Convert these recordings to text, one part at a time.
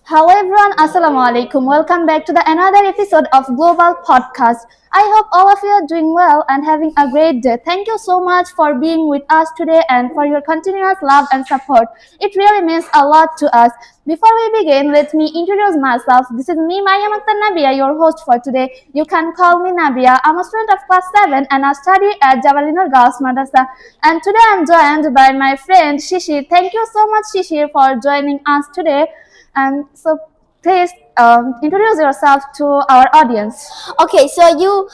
Hello everyone, Assalamu alaikum. Welcome back to the another episode of Global Podcast. I hope all of you are doing well and having a great day. Thank you so much for being with us today and for your continuous love and support. It really means a lot to us. Before we begin, let me introduce myself. This is me, Mariyam Nabia, your host for today. You can call me Nabia. I'm a student of class 7 and I study at Jawalinur Girls Madrasa. And today I'm joined by my friend Shishier. Thank you so much, Shishier, for joining us today. And so, please introduce yourself to our audience. Okay, so you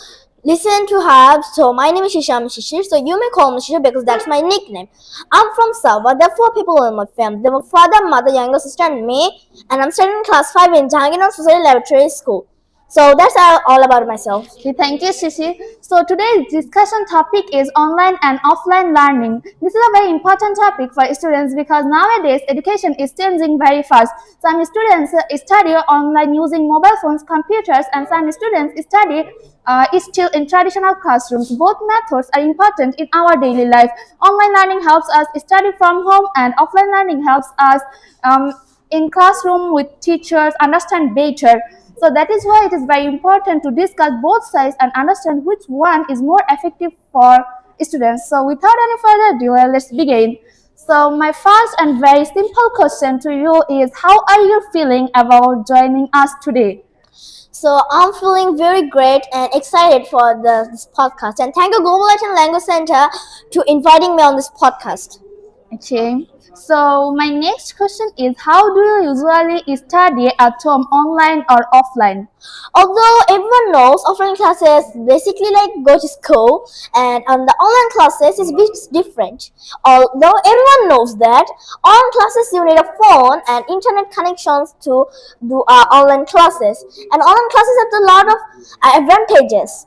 listen to have. So my name is Shish. I'm Shishier. So you may call me Shishier because that's my nickname. I'm from Sabah. There are 4 people in my family. There were father, mother, younger sister, and me. And I'm studying class 5 in Jahangir Society Laboratory School. So that's all about myself. Okay, thank you, Shishi. So today's discussion topic is online and offline learning. This is a very important topic for students because nowadays education is changing very fast. Some students study online using mobile phones, computers, and some students study still in traditional classrooms. Both methods are important in our daily life. Online learning helps us study from home, and offline learning helps us in classroom with teachers understand better. So that is why it is very important to discuss both sides and understand which one is more effective for students. So without any further ado, let's begin. So my first and very simple question to you is, how are you feeling about joining us today? So I'm feeling very great and excited for this podcast. And thank you, Globalitmedia Language Center, to inviting me on this podcast. Okay. So my next question is, how do you usually study at home, online or offline? Although everyone knows offline classes basically like go to school, and on the online classes is bit different. Although everyone knows that online classes you need a phone and internet connections to do online classes, and online classes have a lot of advantages.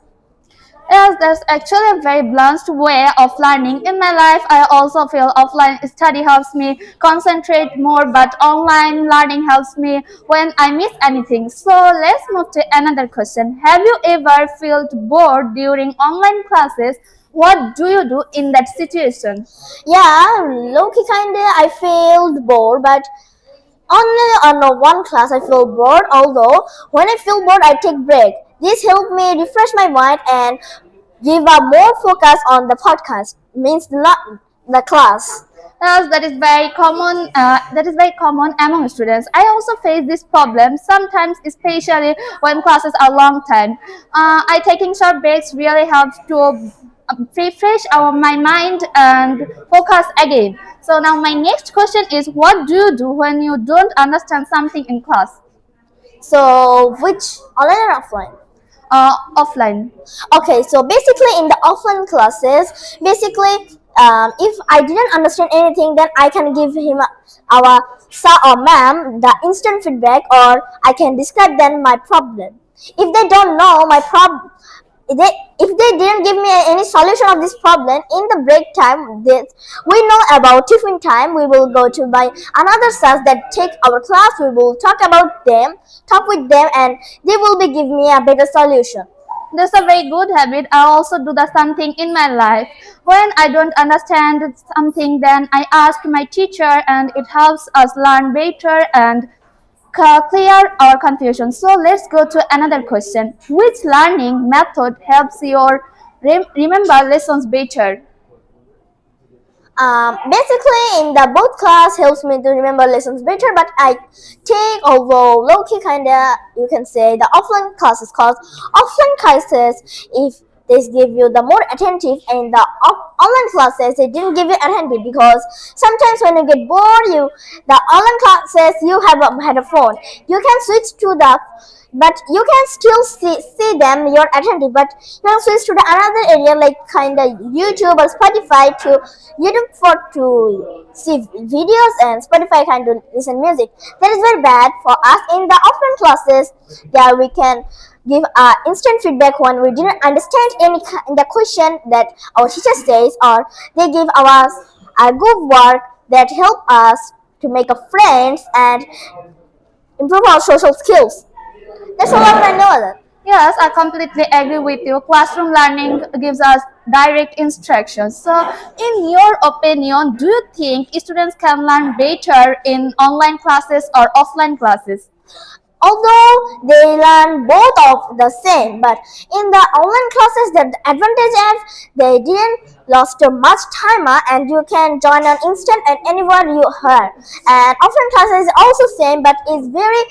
Yes, that's actually a very balanced way of learning. In my life, I also feel offline study helps me concentrate more, but online learning helps me when I miss anything. So let's move to another question. Have you ever felt bored during online classes? What do you do in that situation? Yeah, low-key kinda I feel bored, but only on one class I feel bored. Although when I feel bored, I take break. This helped me refresh my mind and give a more focus on the podcast. Means not the class. Yes, that is very common. That is very common among students. I also face this problem sometimes, especially when classes are long time. I taking short breaks really helps to refresh my mind and focus again. So now my next question is, what do you do when you don't understand something in class? So which online or offline? Offline. Okay, so basically in the offline classes, basically if I didn't understand anything, then I can give him our sir or ma'am the instant feedback, or I can describe them my problem. If they don't know my problem, if they didn't give me any solution of this problem in the break time, we know about tiffin time, we will go to by another sir that take our class. We will talk with them, and they will be give me a better solution. That's a very good habit. I also do the same thing in my life. When I don't understand something, then I ask my teacher, and it helps us learn better and clear our confusion. So let's go to another question. Which learning method helps you remember lessons better? Basically in the both class helps me to remember lessons better, but I take, although low-key kinda you can say, the offline classes, cause offline classes, if they give you the more attentive, and the online classes they didn't give you attentive, because sometimes when you get bored, the online classes you had a phone, you can switch to the, but you can still see them you're attentive, but you can switch to the another area like kind of YouTube or Spotify, to YouTube for to see videos, and Spotify kind of listen music. That is very bad for us. In the offline classes, yeah, we can give instant feedback when we didn't understand any the question that our teacher says, or they give us a good work that help us to make a friends and improve our social skills. That's all I want to know. Yes, I completely agree with you. Classroom learning gives us direct instructions. So, in your opinion, do you think students can learn better in online classes or offline classes? Although they learn both of the same, but in the online classes the advantage is they didn't lost too much time, and you can join an instant and anywhere you are. And offline classes is also same but is very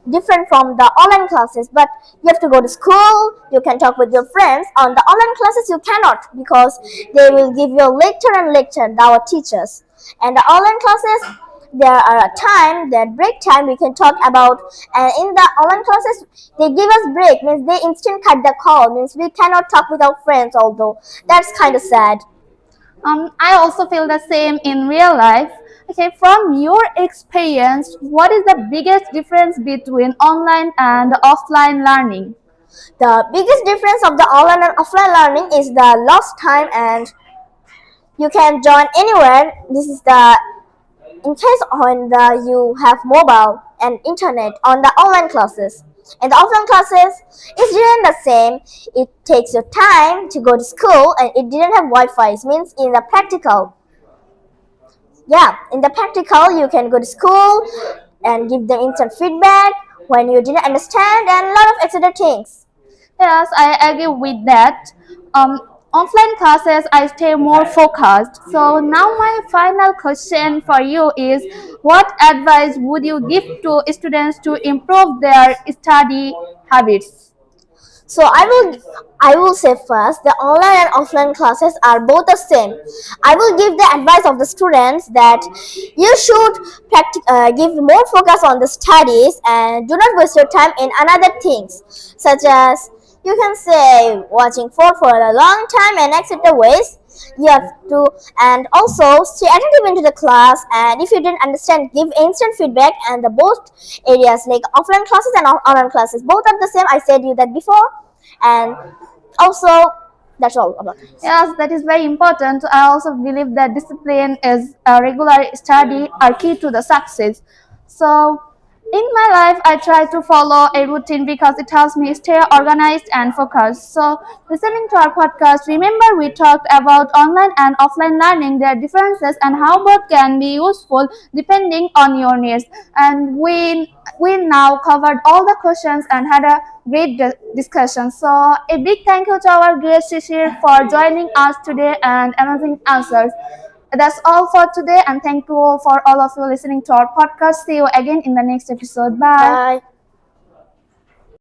different from the online classes, but you have to go to school, you can talk with your friends. On the online classes you cannot, because they will give you lecture and lecture, our teachers. And the online classes there are a time that break time we can talk about, and in the online classes they give us break, means they instant cut the call, means we cannot talk with our friends, although that's kind of sad. I also feel the same in real life. Okay, from your experience, what is the biggest difference between online and offline learning? The biggest difference of the online and offline learning is the lost time, and you can join anywhere. This is the in case on the you have mobile and internet on the online classes. And the offline classes is didn't the same. It takes your time to go to school, and it didn't have Wi-Fi. It means in the practical, yeah, in the practical you can go to school and give them instant feedback when you didn't understand, and a lot of extra things. Yes, I agree with that. Offline classes, I stay more focused. So now my final question for you is, what advice would you give to students to improve their study habits? So I will say first the online and offline classes are both the same. I will give the advice of the students that you should give more focus on the studies and do not waste your time in another things, such as you can say watching phone for a long time and etc. ways. You have to, and also stay attentive into the class, and if you didn't understand give instant feedback. And the both areas like offline classes and online classes both are the same, I said you that before. And also that's all about it. Yes, that is very important. I also believe that discipline is a regular study are key to the success. So, in my life, I try to follow a routine because it helps me stay organized and focused. So, listening to our podcast, remember we talked about online and offline learning, their differences, and how both can be useful depending on your needs. And we now covered all the questions and had a great discussion. So, a big thank you to our guest Shishier for joining us today and amazing answers. That's all for today, and thank you for all of you listening to our podcast. See you again in the next episode. Bye. Bye.